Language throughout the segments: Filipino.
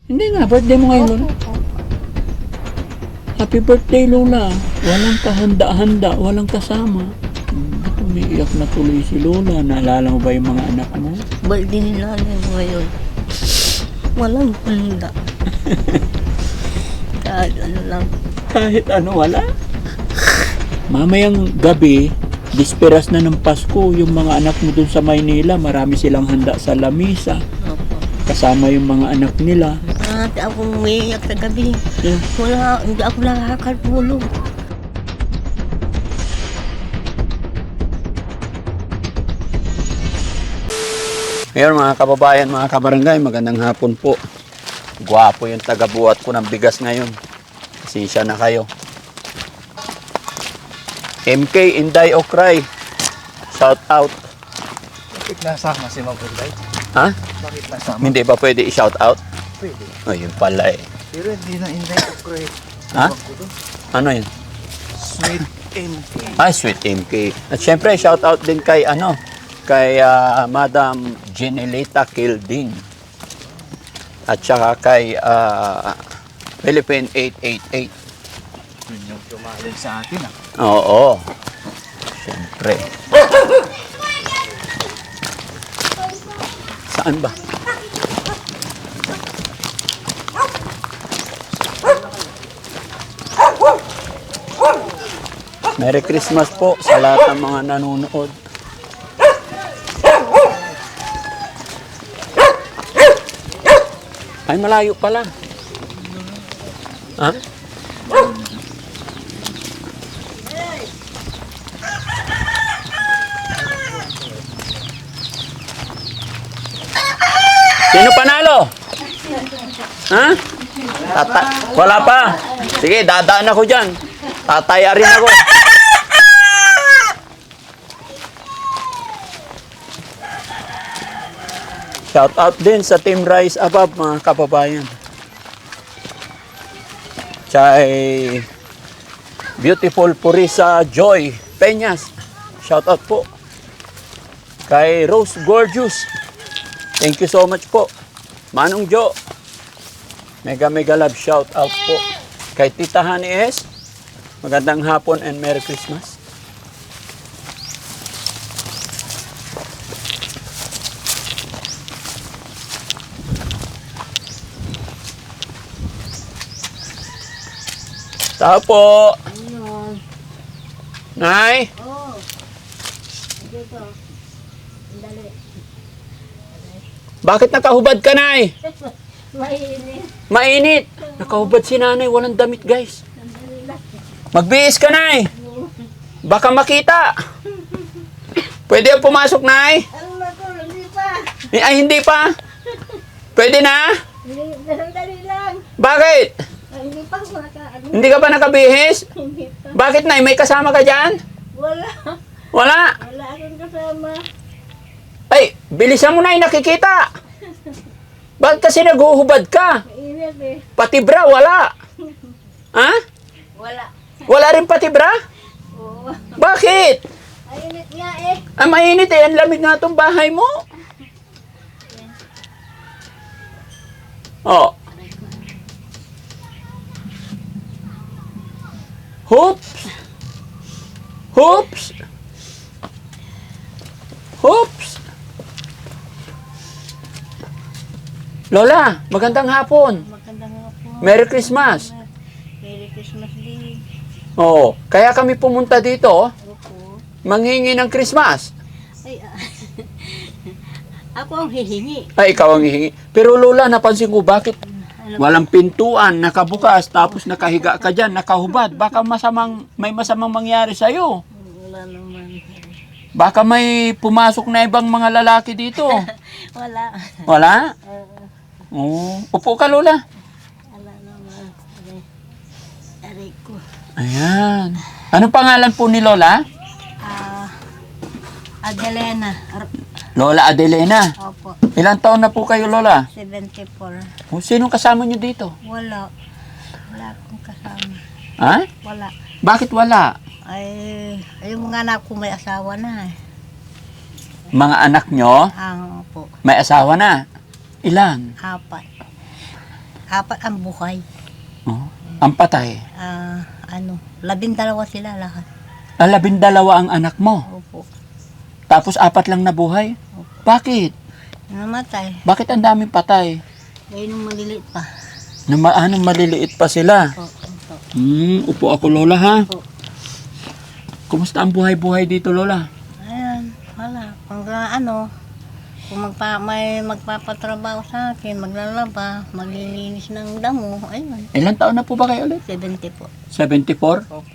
Hindi nga, birthday mo ngayon, Lola. Opo. Happy birthday, Lola. Walang kahanda-handa, walang kasama. Umiiyak na tuloy si Lola. Naalala mo ba yung mga anak mo? Birthday ni nanay mo ngayon. Walang handa. Kahit ano lang. Kahit ano, wala. Mamayang gabi, disperas na ng Pasko, yung mga anak mo dun sa Maynila, marami silang handa sa lamisa. Opo. Kasama yung mga anak nila. At ako umiiyak sa gabi. Yeah. Hindi ako nakakatulog. Ngayon mga kababayan, mga kabarangay, magandang hapon po. Gwapo yung tagabuhat ko ng bigas ngayon. Pasensya na kayo. MK Inday Okray. Shout out. Bakit nasama si Ma'am Inday? Ha? Bakit nasama? Hindi ba pwede i-shout out? Pwede. Ayun pala eh. Pero hindi na Inday Okray. Ha? Tawag ko doon. Ano yun? Sweet MK. Ah, Sweet MK. At syempre, shout out din kay kay Madam Jenelita Kilding. At saka kay Philippine 888. Yun yung tumalin sa atin ah. Oo. Syempre. Saan ba? Merry Christmas po sa lahat ng mga nanonood. Ay, malayo pala. Ha? Sino panalo? Ha? Wala pa. Sige, dadaan ako dyan. Tataya rin ako. Shout out din sa Team Rise Above, mga kababayan. Chay Beautiful Purisa Joy Peñas. Shout out po. Kay Rose Gorgeous. Thank you so much po. Manong Jo. Mega love shout out po. Kay Tita Honey S. Magandang hapon and Merry Christmas. Tao po. Ayun. Nay. Oh. Dito. Dali. Bakit nakahubad ka, Nay? Mainit. Mainit. Nakahubad si Nanay. Walang damit, guys. Sandali lang. Magbihis ka, Nay. Baka makita. Pwede yung pumasok, Nay? Ano na to? Hindi pa. Ay, hindi pa. Pwede na? Sandali lang. Bakit? Hindi pa ano? Hindi ka pa nakabihis? Hindi pa. Bakit, Nay? May kasama ka dyan? Wala. Wala. Wala akong kasama. Ay, bilisan mo, Nay. Nakikita. Bakit kasi naguhubad ka? Mainit eh. Pati bra, wala. Ha? Wala. Wala rin pati bra? Oo. Bakit? Mainit nga eh. Ah, mainit eh. Ang lamig nga itong bahay mo. Oh. Hoops. Hoops. Hoops. Lola, magandang hapon. Magandang hapon. Merry Christmas. Merry Christmas din. Oo. Kaya kami pumunta dito, Opo. manghingi ng Christmas. Ay, ako ang hihingi. Ay, ikaw ang hihingi. Pero Lola, napansin ko, bakit Ano? walang pintuan, nakabukas, tapos nakahiga ka dyan, nakahubad. Baka may masamang mangyari sa'yo. Wala naman. Baka may pumasok na ibang mga lalaki dito. Wala. Wala? Oo. Upo ka, Lola. Wala naman. Aray ko. Ayan. Anong pangalan po ni Lola? Adelena. Lola Adelena. Opo. Ilang taon na po kayo, Lola? 74. O, sinong kasama nyo dito? Wala. Wala akong kasama. Ha? Wala. Bakit wala? Ay, yung mga anak ko may asawa na eh. Mga anak nyo, Ang po. may asawa na. Ilan? Apat. Apat ang buhay. Oh. Ang patay. 12 sila lahat. 12 ang anak mo. Opo. Tapos 4 lang nabuhay. Bakit? Namatay. Bakit ang daming patay? Ngayon nung maliliit pa. Anong maliliit pa sila? Opo. Upo ako, Lola, ha? Opo. Kumusta ang buhay-buhay dito, Lola? Ayan, wala. Kung may magpapatrabaho sa akin, maglalaba, maglilinis ng damo, ayun. Ilan taon na po ba kayo ulit? 70 po. 74? Opo.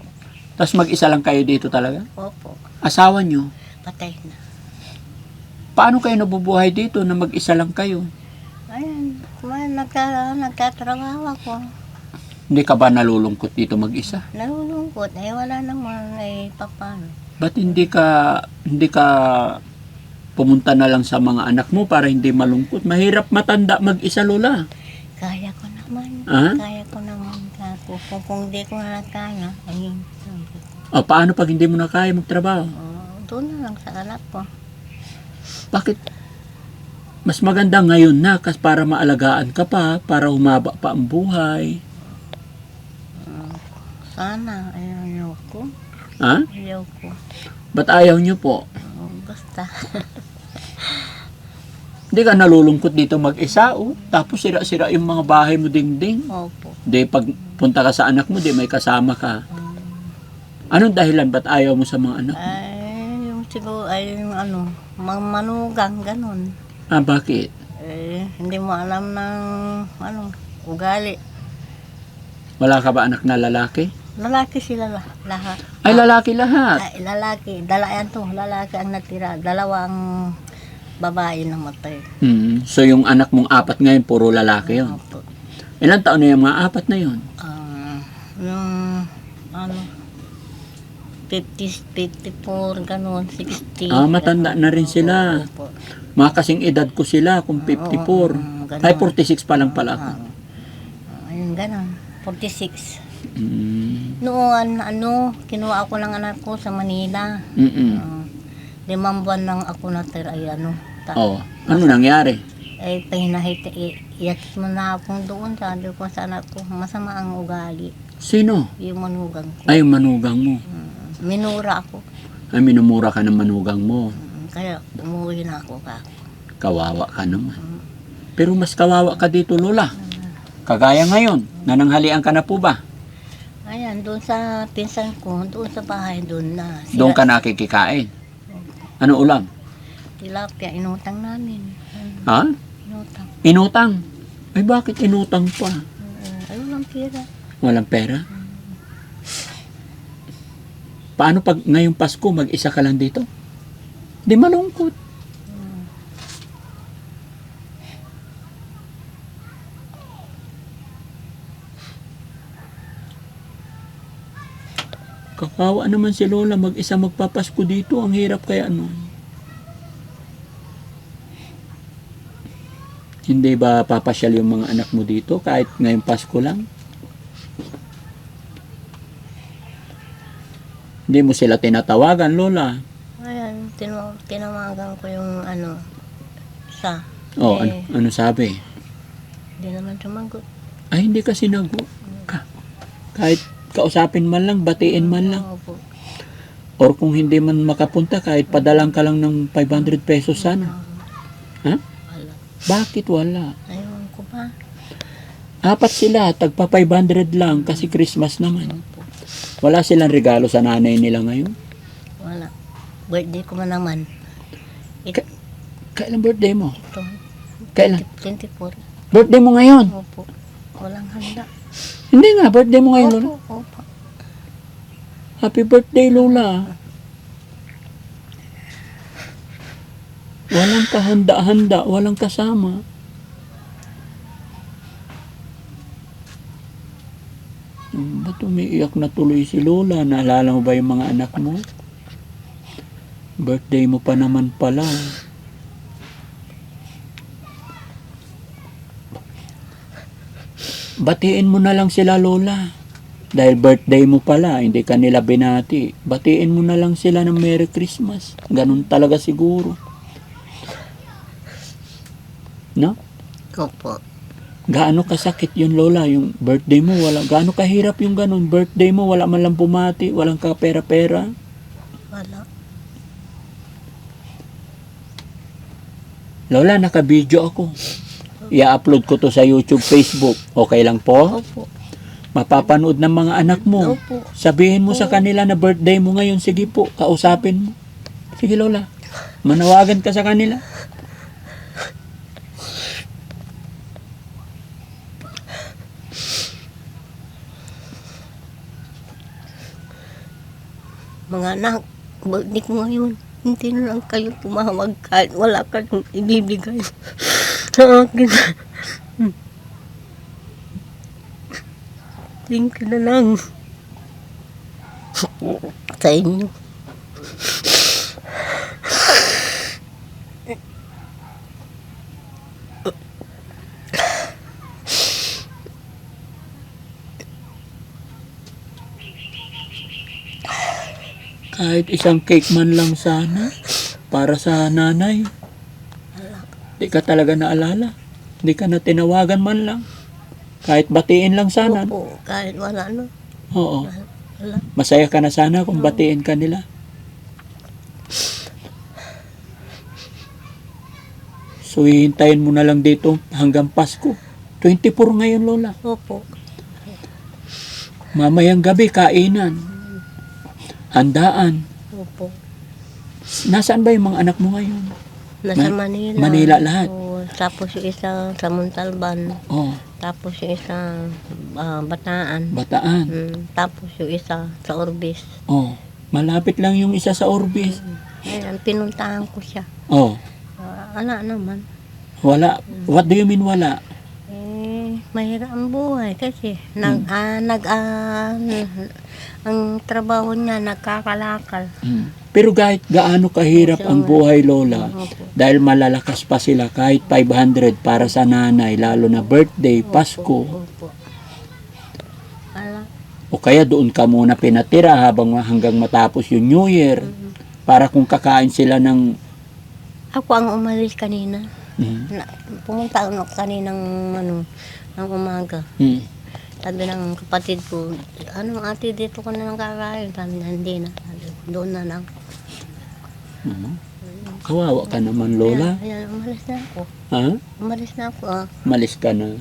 Tapos mag-isa lang kayo dito talaga? Opo. Asawa nyo? Patay na. Paano kayo nabubuhay dito na mag-isa lang kayo? Ayan, nagtatrabaho ako. Hindi ka ba nalulungkot dito mag-isa? Nalulungkot, wala naman, papano. Ba't hindi ka pumunta na lang sa mga anak mo para hindi malungkot? Mahirap matanda mag-isa, Lola. Kaya ko naman. Ah? Kaya ko naman. Kung di ko na kaya, ayun. O, paano pag hindi mo na kaya magtrabaho? Doon na lang sa anak ko. Bakit? Mas maganda ngayon na kasi para maalagaan ka pa, para humaba pa ang buhay. Sana, ayaw ko. Ha? Ayaw ko. Ba't ayaw nyo po? Basta. Hindi ka nalulungkot dito mag-isa, oh. Tapos sira-sira yung mga bahay mo dingding. Opo. Di pag punta ka sa anak mo, di may kasama ka. Anong dahilan? Ba't ayaw mo sa mga anak mo? Yung siguro, yung manugang, ganun. Bakit? Hindi mo alam ng, ugali. Wala ka ba anak na lalaki? Lalaki sila lahat. Ay, lalaki lahat. Lalaki. Lalaki ang natira. 2 ang babae na matay. So, yung anak mong 4 ngayon, puro lalaki yun. Opo. Ilang taon na yung mga 4 na yun? Yung, 50, 54, ganun, 60. Matanda na rin sila. Opo. Mga kasing edad ko sila, kung 54. ganun. Ay, 46 pa lang pala ako. Ayun, ganun. 46. Mm. Noon, kinuha ako ng anak ko sa Manila. 5 buwan lang ako natira, Ano nangyari? Iyak mo na akong doon, sabi ko sa anak ko, masama ang ugali. Sino? Yung manugang ko. Ay, yung manugang mo. Minura ako. Ay, minumura ka ng manugang mo. Kaya umuwi na ako ka. Kawawa ka naman. Pero mas kawawa ka dito, Lola. Kagaya ngayon, nananghalian ka na po ba? Ayan, doon sa pinsan ko, doon sa bahay, doon na. Doon ka nakikikain. Ano ulam? Tilapia, inutang namin. Ha? Inutang. Inutang. Ay, bakit inutang pa? Ayun lang pira. Walang pera? Paano pag ngayong Pasko, mag-isa ka lang dito? Di malungkot. Kakawa naman si Lola mag-isa magpapasko dito. Ang hirap kaya Hindi ba papasyal yung mga anak mo dito kahit ngayong Pasko lang? Hindi mo sila tinatawagan, Lola. Ayan, tinawagan ko yung isa. Ano sabi? Hindi naman sumagot. Ay, hindi ka sinagot. Kahit kausapin man lang, batiin man lang. Opo. Or kung hindi man makapunta, kahit padalang ka lang ng 500 pesos sana. Ha? Wala. Bakit wala? Ayun ko ba? 4 sila, tagpa 500 lang kasi Christmas naman. Opo. Wala silang regalo sa nanay nila ngayon. Wala. Birthday ko man naman. Kailan birthday mo? Ito. Kailan? 24. Birthday mo ngayon? Opo. Walang handa. Hindi nga, birthday mo ngayon, Lola. Opo. Happy birthday, Lola. Walang kahanda-handa, walang kasama. Ba't umiiyak na tuloy si Lola? Naalala mo ba yung mga anak mo? Birthday mo pa naman pala. Batiin mo na lang sila, Lola. Dahil birthday mo pala, hindi ka nila binati. Batiin mo na lang sila ng Merry Christmas. Ganun talaga siguro. No? Opo. Gaano kasakit yun, Lola? Yung birthday mo, gaano kahirap yung ganun? Birthday mo, wala man lang bumati, walang kapera-pera. Wala. Lola, naka-video ako. I-upload ko to sa YouTube, Facebook. Okay lang po? Opo. Mapapanood ng mga anak mo. Opo. Sabihin mo sa kanila na birthday mo ngayon. Sige po, kausapin mo. Sige, Lola. Manawagan ka sa kanila. Mga anak, birthday ko ngayon. Hindi na lang kayo tumawag kahit wala kayong ibibigay sa akin. Thank you na lang sa inyo. Kahit isang cake man lang sana para sa nanay. Di ka talaga naalala. Di ka na tinawagan man lang. Kahit batiin lang sana. Opo, kahit wala no. Oo. Wala. Masaya ka na sana kung batiin ka nila. So, hihintayin mo na lang dito hanggang Pasko. 24 ngayon, Lola. Opo. Mamayang gabi, kainan. Handaan. Opo. Nasaan ba yung mga anak mo ngayon? Nasa Manila. Manila lahat? Oo, tapos yung isa sa Montalban. Oh, Tapos yung isa Bataan. Bataan. Tapos yung isa sa Orbis. Oh, malapit lang yung isa sa Orbis. Ayan, pinuntahan ko siya. Oh, Wala naman. wala. What do you mean wala? Mahirap ang buhay kasi ang trabaho niya nagkakalakal. Pero kahit gaano kahirap ang buhay, Lola, dahil malalakas pa sila kahit 500 para sa nanay, lalo na birthday, Pasko. Opo. Ala. O kaya doon ka muna pinatira hanggang matapos yung New Year para kung kakain sila ng... Ako ang umalis kanina. Pumunta ako kaninang ng umaga. Sabi ng kapatid ko, ate dito ko na lang kakain. Sabi na, hindi na. Doon na lang. Kawawa ka naman, Lola. Ayan, umalis na ako. Ha? Umalis na ako. Malis ka na.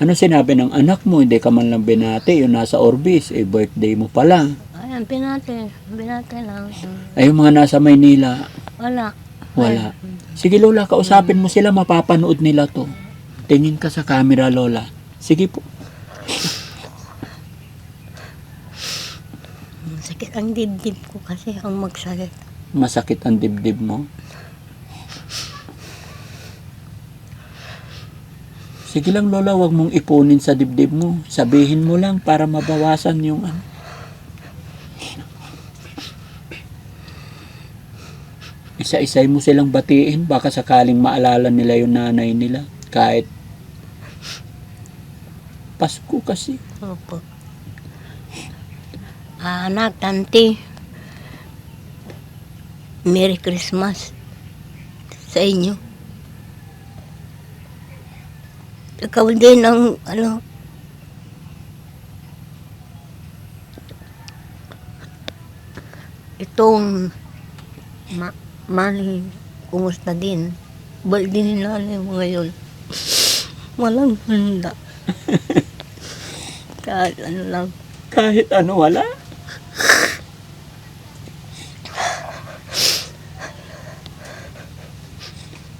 Ano sinabi ng anak mo? Hindi ka man lang binati. Yung nasa Orbis, birthday mo pala. Ayan, binate. Binate lang. Ay, yung mga nasa Maynila, Wala. wala. Sige, Lola, kausapin mo sila. Mapapanood nila to. Tingin ka sa camera, Lola. Sige po. Sakit ang dibdib ko kasi ang magsakit. Masakit ang dibdib mo. Sige lang, Lola, wag mong ipunin sa dibdib mo. Sabihin mo lang para mabawasan yung ano. Isa-isay mo silang batiin. Baka sakaling maalala nila yung nanay nila. Kahit Pasko kasi. Opo. Anak, tanti. Merry Christmas sa inyo. Ikaw din ang itong Mali, kumusta din? Birthday ni nanay mo ngayon. Walang handa. Kahit ano lang. Kahit ano, wala.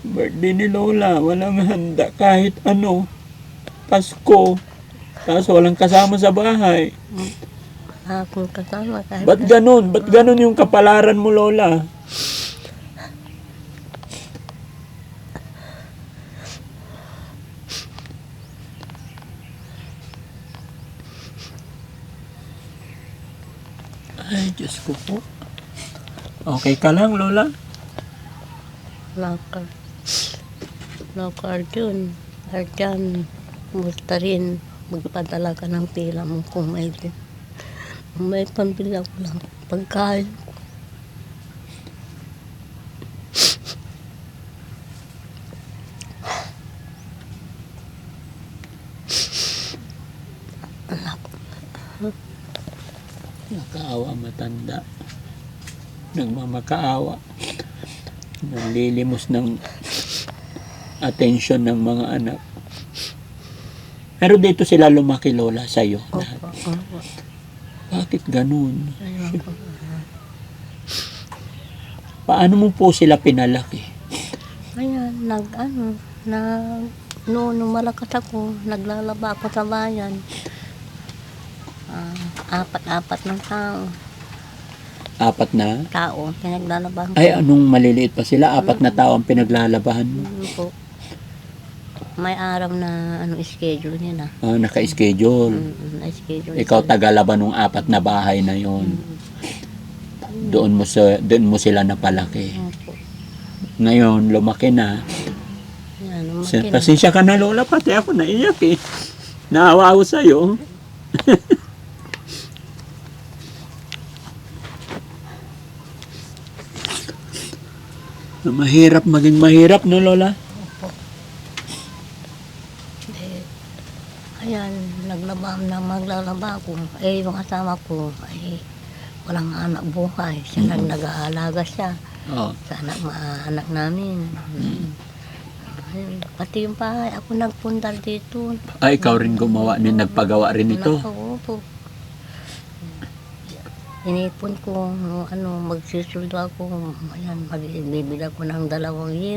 Birthday ni Lola, walang handa kahit ano. Pasko. Tapos walang kasama sa bahay. Akong kasama kahit Ba't ganun? Ba't ganun yung kapalaran mo, Lola? Ay, Diyos ko po. Okay ka lang, Lola? Lakar yun. Arjan, kumusta rin. Magpadala ka ng pila mo kung may pambili ako lang pagkain. Nakaawa matanda. Nagmamakaawa. Nanlilimos ng atensyon ng mga anak. Pero dito sila lumaki, Lola, sa'yo. Lahat. Opo. Bakit ganun? Ayun po. Paano mo po sila pinalaki? Ayan, noon malakas ako, naglalaba ako sa bayan. Apat ng Apat na? tao, pinaglalabahan ko. Ay, anong maliliit pa sila? Apat na tao ang pinaglalabahan mo. Yun po. May araw na schedule nila. Naka-schedule. Na-schedule. Ikaw tagalaban ng apat na bahay na yon. Doon mo sila napalaki. Opo. Ngayon, lumaki na. Yan, lumaki na. Pasensya ka na, Lola, pati ako naiyak eh. Naawa ako sa'yo. Mahirap, maging mahirap, no, Lola? Ayan, maglalaba ako. Yung asawa ko, walang anak buhay. Siya lang nag-aalaga siya. Oo. Sa anak namin. Ayun, pati yung bahay, ako nagpundar dito. Ikaw rin gumawa, nagpagawa rin ito. Opo. Inipon ko, magsisuldo ako. Ayan, magbibili ako ng 2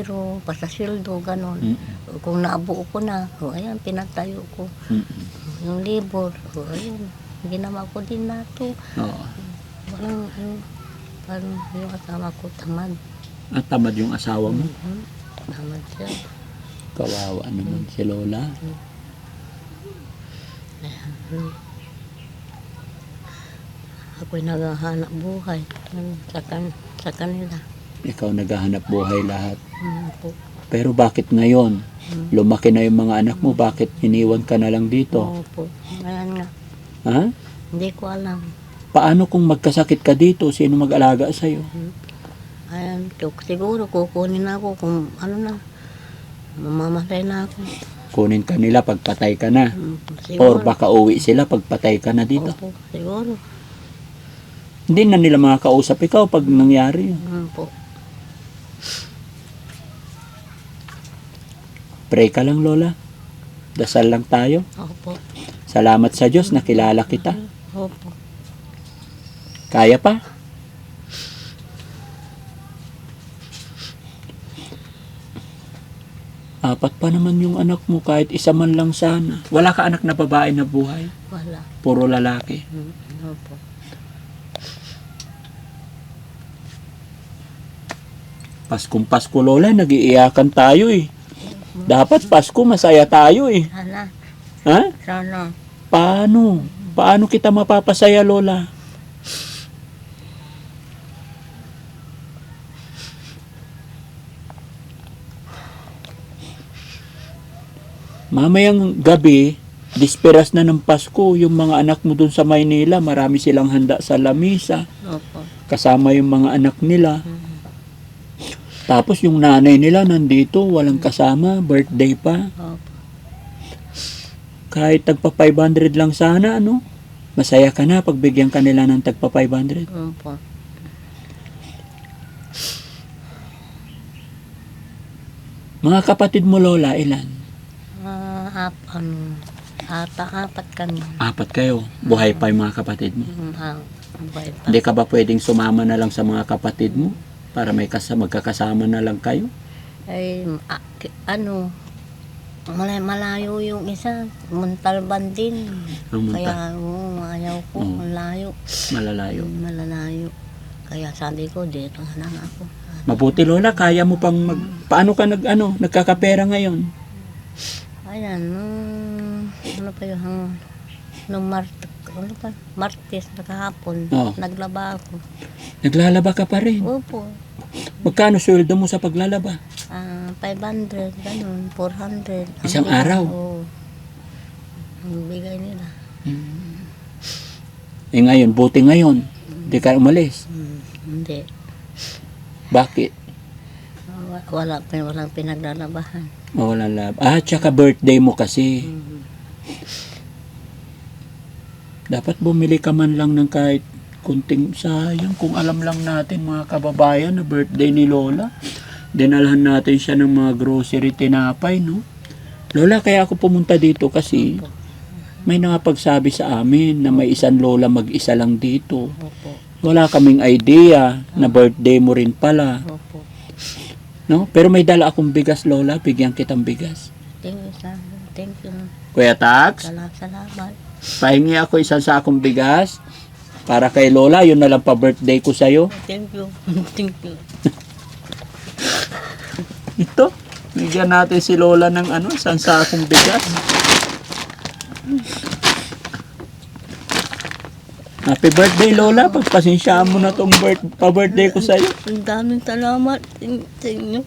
euro, pasasildo, gano'n. Kung naabuo ko na, ayan, pinatayo ko. Yung libor, ayun, ginawa ko din na ito. Oo. Parang yung asawa ko, tamad. Tamad yung asawa mo. Tamad siya. Kawawa naman si Lola. Ako'y naghahanap buhay sa kanila. Ikaw naghahanap buhay lahat. Po. Pero bakit ngayon? Lumaki na yung mga anak mo, bakit iniwan ka na lang dito? Opo. Ayan nga. Ha? Hindi ko alam. Paano kung magkasakit ka dito? Sino mag-alaga sa'yo? Ayan, siguro kukunin ako kung mamamatay na ako. Kunin ka nila pagpatay ka na. Or Siguro. baka uwi sila pagpatay ka na dito. Opo, siguro. Hindi na nila makakausap ikaw pag nangyari yun. Po. Pray ka lang, Lola. Dasal lang tayo. Opo. Salamat sa Diyos, nakilala kita. Opo. Kaya pa? Apat pa naman yung anak mo, kahit isa man lang sana. Wala ka anak na babae na buhay? Wala. Puro lalaki. Opo. Paskong Pasko, Lola, nag-iiyakan tayo eh. Dapat Pasko, masaya tayo eh. Sana. Ha? Sana. Paano? Paano kita mapapasaya, Lola? Mamayang gabi, disperas na ng Pasko, yung mga anak mo dun sa Maynila, marami silang handa sa lamisa. Opo. Kasama yung mga anak nila. Tapos yung nanay nila nandito, walang kasama, birthday pa. Opo. Kahit tagpa 500 lang sana, ano? Masaya ka na pag bigyan ka nila ng tagpa 500. Opo. Mga kapatid mo, Lola, ilan? Apat kami. 4 kayo. Buhay pa yung mga kapatid mo. Buhay pa. Hindi ka ba pwedeng sumama na lang sa mga kapatid mo? Para may magkakasama na lang kayo? Ay, malayo yung isa. Montalban din. Kaya, ayaw ko. Malayo. Malalayo. Malalayo. Kaya sabi ko, dito na lang ako. Mabuti, Lola, kaya mo pang paano ka nagkakapera ngayon? Ayan, nung Martes na kahapon, Oo. naglaba ako. Naglalaba ka pa rin. Opo. Magkano sweldo mo sa paglalaba? 500, ganun, 400. Isang araw? Oo. Ang bigay nila. Ngayon, buti ngayon. Hindi ka umalis. Hindi. Bakit? Walang pinaglalabahan. Walang lab. Tsaka birthday mo kasi. Dapat bumili ka man lang ng kahit kunting sayang kung alam lang natin mga kababayan na birthday ni Lola. Dinalhan natin siya ng mga grocery tinapay, no? Lola, kaya ako pumunta dito kasi may nakapagsabi sa amin na may isang lola mag-isa lang dito. Opo. Wala kaming idea na birthday mo rin pala. Opo. No? Pero may dala akong bigas, Lola. Bigyan kitang bigas. Thank you. Kuya Tax, Salamat. pahingi ako isang sakong bigas para kay Lola. Yun na lang pa-birthday ko sa'yo. Thank you. Thank you. Ito, bigyan natin si Lola ng isang sakong bigas. Happy birthday, Lola. Pagpasensyaan mo na itong pa-birthday ko sa'yo. Ang daming salamat sa inyo.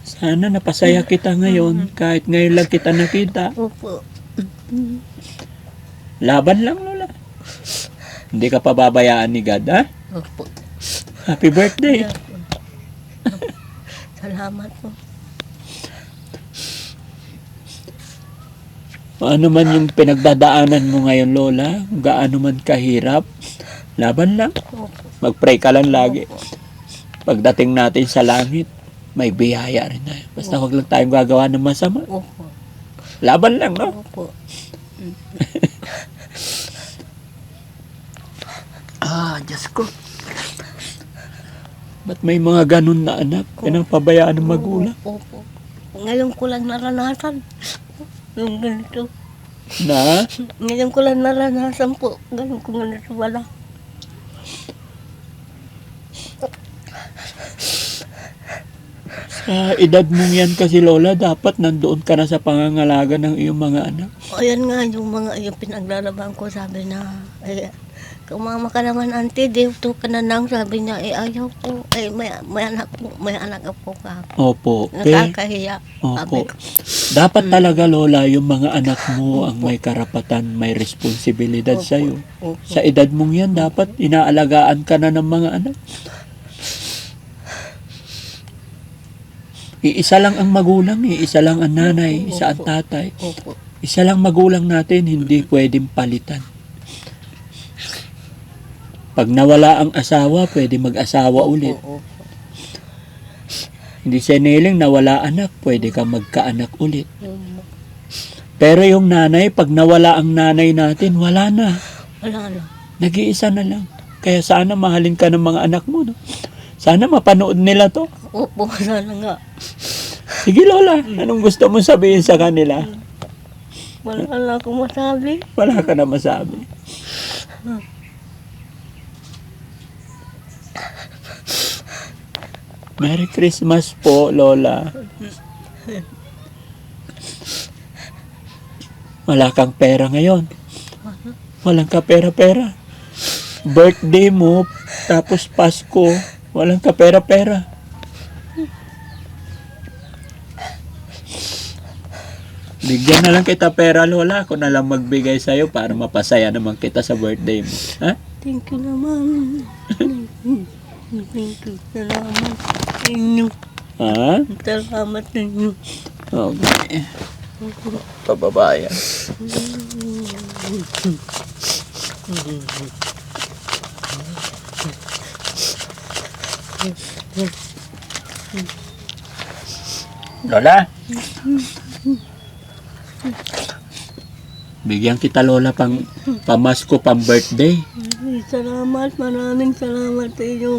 Sana napasaya kita ngayon. Kahit ngayon lang kita nakita. Opo. Laban lang, Lola. Hindi ka pababayaan ni God, ha? Opo. Happy birthday. Salamat po. Ano man yung pinagdadaanan mo ngayon, Lola, kung gaano man kahirap, laban lang. Opo. Mag-pray ka lang lagi. Opo. Pagdating natin sa langit, may biyaya rin tayo. Basta huwag lang tayong gagawa ng masama. Opo. Laban lang, no? Opo. Diyos ko. Ba't may mga ganun na anak? Pinapabayaan ng magulang. Opo. Ngayon ko lang naranasan. Yung ganito. Na? Ngayon ko lang naranasan po. Ganun ko ganito wala. Sa edad mong yan kasi, Lola, dapat nandoon ka na sa pangangalaga ng iyong mga anak. Ayan nga yung pinaglalaban ko, sabi na, kumama ka naman, auntie, dito ka na nang, sabi niya, ayaw ko, may anak po ka. Opo. Nakakahiya. Opo. Dapat talaga, Lola, yung mga anak mo ang may karapatan, may responsibilidad Opo. sa'yo. Opo. Sa edad mong yan, dapat inaalagaan ka na ng mga anak. Iisa lang ang magulang, iisa lang ang nanay, isa ang tatay. Opo. Isa lang magulang natin, hindi pwedeng palitan. Pag nawala ang asawa, pwede mag-asawa ulit. Opo. Hindi siniling nawala anak, pwede ka magkaanak ulit. Opo. Pero yung nanay, pag nawala ang nanay natin, wala na. Wala na. Nag-iisa na lang. Kaya sana mahalin ka ng mga anak mo. No? Sana mapanood nila to. Opo, sana nga. Sige, Lola, anong gusto mo sabihin sa kanila? Wala na akong masabi. Wala ka na masabi. Merry Christmas po, Lola. Wala kang pera ngayon. Walang ka pera-pera. Birthday mo, tapos Pasko, walang ka pera-pera. Bigyan na lang kita pera, Lola. Ako na lang magbigay sa'yo para mapasaya naman kita sa birthday mo. Ha? Thank you naman. Thank you. Salamat sa inyo. Ha? Salamat sa inyo. Okay. Pababayan. Lola? Bigyan kita, Lola, pamasko, pang birthday. Ay, salamat. Maraming salamat sa inyo.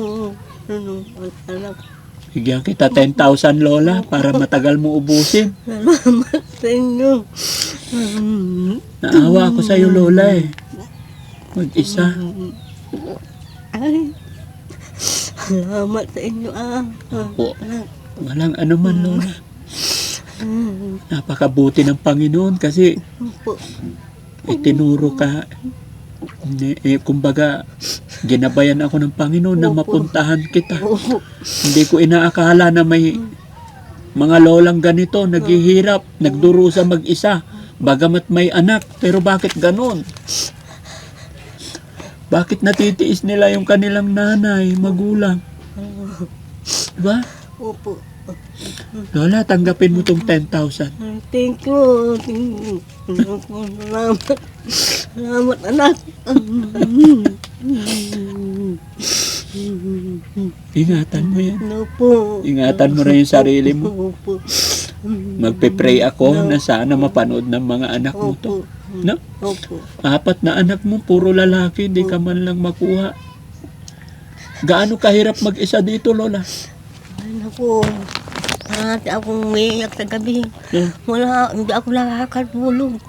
Anak. Bigyan kita 10,000, Lola, para matagal mo ubusin. Salamat sa inyo. Naawa ako sa'yo, Lola, eh. Mag-isa. Ay. Salamat sa inyo, Opo. Walang anuman, Lola. Napakabuti ng Panginoon kasi Opo. itinuro ka. Kumbaga, ginabayan ako ng Panginoon na mapuntahan kita. Opo. Hindi ko inaakala na may mga lolang ganito, naghihirap, nagdurusa mag-isa. Bagamat may anak, pero bakit ganon? Bakit natitiis nila yung kanilang nanay, magulang? Diba? Opo. Lola, tanggapin mo tong 10,000. Thank you. Salamat. Salamat, anak. Ingatan mo yan. Opo. Ingatan mo rin yung sarili mo. Opo. Magpe-pray ako na sana mapanood ng mga anak mo to. Opo. No? Opo. 4 na anak mo, puro lalaki, hindi ka man lang makuha. Gaano kahirap mag-isa dito, Lola? Ay, naku. Parati akong umiiyak sa gabi. Yeah. Wala, hindi ako nakakatulog.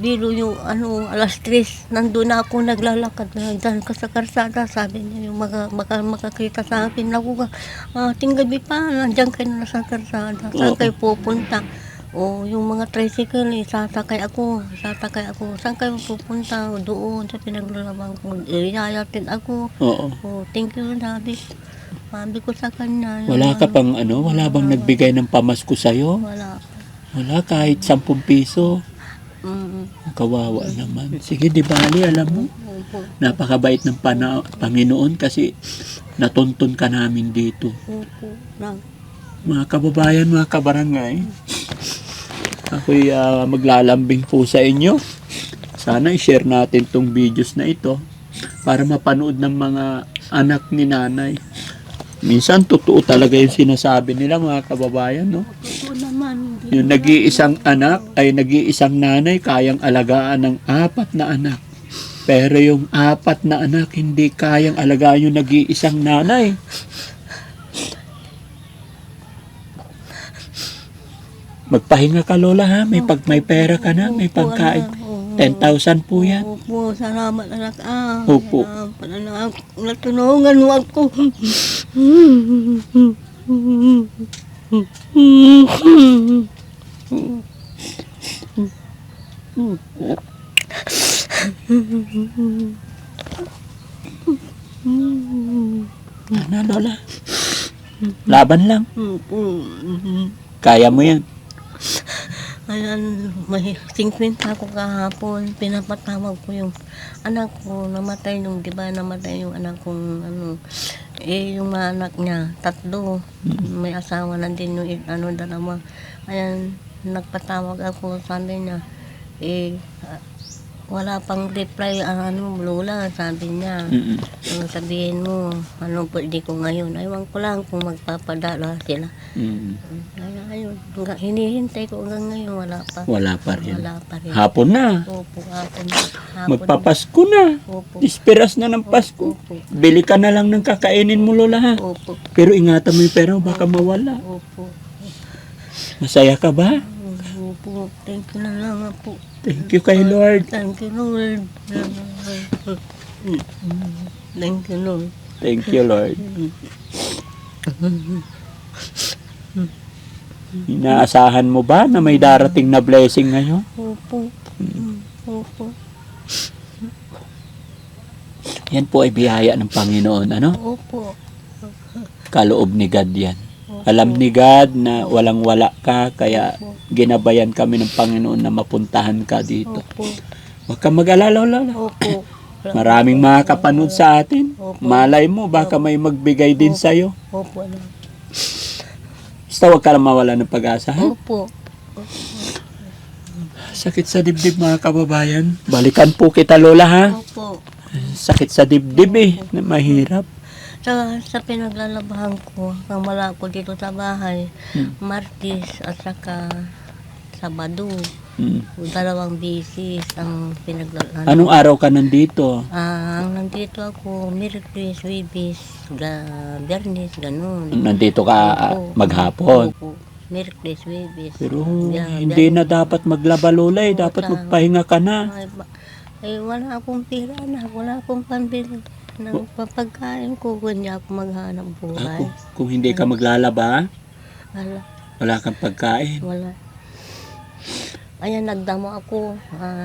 Biro yung alas 3, nandun na ako naglalakad na dyan ka sa karsada. Sabi niya yung makakita sa akin. Naku, ating gabi pa, nandiyan kayo na sa karsada. Saan kayo pupunta? O yung mga tricycle, sasakay ako. Saan kayo pupunta? Doon sa pinaglalabang ko. Iyayatin ako. Oo. O, thank you, Daddy. Sabi ko sa kanya. Wala ka pang wala bang nagbigay ng pamasko sa'yo? Wala. Wala, kahit 10 piso. Mm. Kawawa naman. Sige, di bali, alam mo. Opo. Napakabait ng Panginoon kasi natuntun ka namin dito. Opo. Mga kababayan, mga kabarangay, ako'y maglalambing po sa inyo. Sana i-share natin tong videos na ito para mapanood ng mga anak ni nanay. Minsan, totoo talaga yung sinasabi nila, mga kababayan, no? Totoo naman. Yung nag-iisang anak ay nag-iisang nanay, kayang alagaan ng 4 na anak. Pero yung 4 na anak, hindi kayang alagaan yung nag-iisang nanay. Magpahinga ka, Lola, ha? May pera ka na, may pagkain. 10,000 po yan. Opo, salamat anak. Opo. Salamat anak. Natulungan mo ako. Ano, Lola? Laban lang. Opo. Kaya mo yan. Ayan, may 50 ako kahapon. Pinapatawag ko yung anak ko. Namatay nung, di ba, namatay yung anak kong, yung mga anak niya, 3. May asawa na din yung, dalawa. Ayan, nagpatawag ako, sabi niya, wala pang reply, Lola, sabi niya. Sabihin mo, pwede ko ngayon. Aywan ko lang kung magpapadala sila. Ayun, hinihintay ko hanggang ngayon, wala pa. Wala pa rin. Wala pa rin. Hapon na. Opo, hapon. Magpapasko na. Opo. Esperas na ng Pasko. Opo. Bili ka na lang ng kakainin mo, Lola, ha? Opo. Pero ingatan mo yung pera, baka mawala. Opo. Masaya ka ba? Opo. Thank you na lang po. Thank you kay Lord. Thank you, Lord. Thank you, Lord. Thank you, Lord. Inaasahan mo ba na may darating na blessing ngayon? Opo. Opo. Yan po ay biyaya ng Panginoon, ano? Opo. Kaloob ni God yan. Alam ni God na walang-wala ka, kaya ginabayan kami ng Panginoon na mapuntahan ka dito. Opo. Huwag kang mag-alala, Lola. Opo. Maraming makakapanood sa atin. Opo. Malay mo, baka may magbigay din sa'yo. Opo. Basta huwag ka lang mawala ng pag-asa, ha? Opo. Sakit sa dibdib, mga kababayan. Balikan po kita, Lola, ha? Opo. Sakit sa dibdib, na mahirap. Sa pinaglalabahan ko, ang wala ko dito sa bahay, Martes at saka Sabado. 2 bisis ang pinaglalabahan. Anong araw ka nandito? Ang nandito ako, Merkulis, Webes, Biyernes, ganun. Nandito ka Opo. maghapon. Opo. Merkulis, Webes. Pero Yeah, hindi na dapat maglaba, Lola, eh. Dapat magpahinga ka na. Wala akong pera na, wala akong pambili ng papagkain ko, kundi ako maghanap buhay. Kung hindi ka maglalaba, Wala, wala kang pagkain. wala. Ayan, nagdamo ako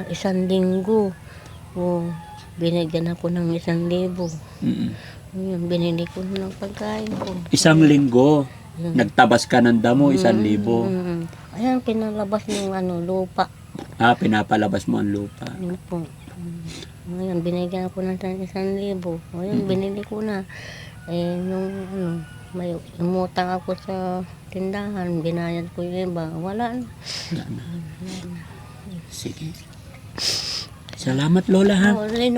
1 linggo. Binigyan ako ng 1,000. Yun, binili ko ng pagkain ko. 1 linggo, nagtabas ka ng damo, 1,000. Ayan, pinalabas yung lupa. Pinapalabas mo ang lupa. Ano po. Ngayon, binigyan ako ng 1,000. Ngayon, binili ko na. Nung may umutang ako sa tindahan, binayad ko yung iba. Wala na. Wala na. Sige. Salamat, Lola, ha?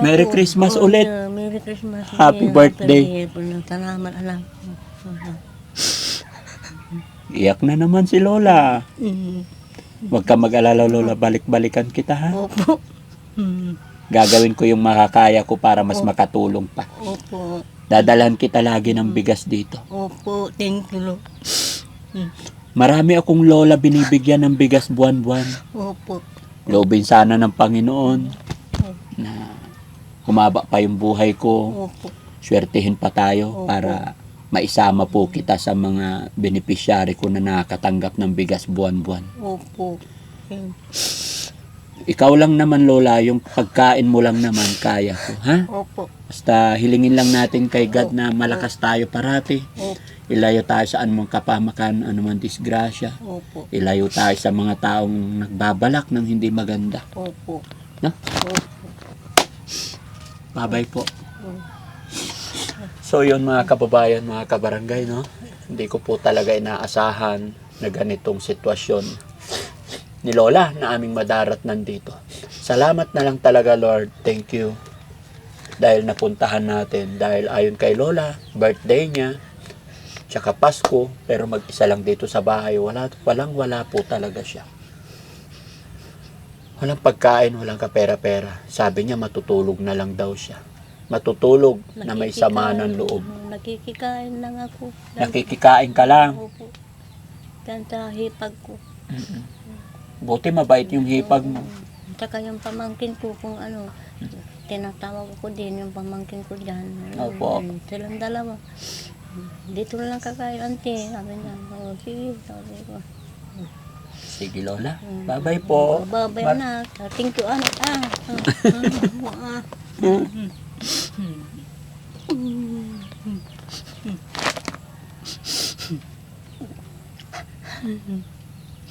Merry Christmas ulit. Merry Christmas. Happy birthday. Salamat, anak. Iyak na naman si Lola. Mm. Huwag ka mag-alala, Lola. Balik-balikan kita, ha? Opo. Gagawin ko yung makakaya ko para mas makatulong pa. Opo. Dadalhan kita lagi ng bigas dito. Opo. Thank you, Lord. Marami akong lola binibigyan ng bigas buwan-buwan. Opo. Loobin sana ng Panginoon na humaba pa yung buhay ko. Opo. Swertihin pa tayo Opo. para maisama po kita sa mga beneficiary ko na nakakatanggap ng bigas buwan-buwan. Opo. Ikaw lang naman, Lola, yung pagkain mo lang naman kaya ko, ha? Opo. Basta hilingin lang natin kay God na malakas tayo parati. Opo. Ilayo tayo sa anumang kapamakan, anumang disgrasya. Opo. Ilayo tayo sa mga taong nagbabalak ng hindi maganda. Opo. No? Opo. Babay po. So yun mga kababayan, mga kabarangay, no? Hindi ko po talaga inaasahan na ganitong sitwasyon ni Lola na aming madarat nandito. Salamat na lang talaga, Lord. Thank you. Dahil napuntahan natin. Dahil ayon kay Lola, birthday niya, tsaka Pasko, pero mag-isa lang dito sa bahay. Walang-wala po talaga siya. Walang pagkain, walang kapera-pera. Sabi niya matutulog na lang daw siya. Matutulog na may sama ng loob. Nakikikain lang ako. Nakikikain ka lang. Opo. Yan sa hipag ko. Buti mabait yung hipag mo. Tsaka yung pamangkin ko kung ano, tinatawag ko din yung pamangkin ko dyan. Opo. Silang dalawa. Dito na lang kakain, auntie. Sabi niya, sige, sabi ko. Sige, Lola. Bye-bye po. Babay na. Thank you, anak.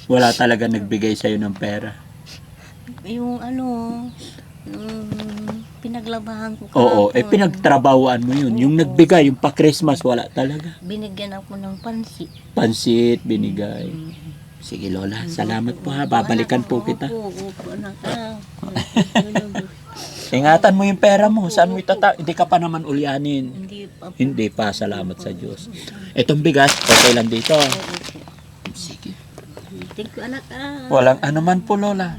Wala talaga nagbigay sa'yo ng pera. Yung ano, pinaglabahan ko Oo, kahapon. pinagtrabahoan mo yun. Yung nagbigay, yung pa-Christmas, wala talaga. Binigyan ako ng pansit. Pansit, binigay. Sige, Lola. Salamat po, ha. Babalikan po kita. Opo, anak. Ingatan mo yung pera mo. Saan mo Hindi ka pa naman ulyanin. Hindi pa. Hindi pa. Salamat sa Diyos. Itong bigas, okay lang dito. Sige. Thank you, anak. Walang anuman po, Lola.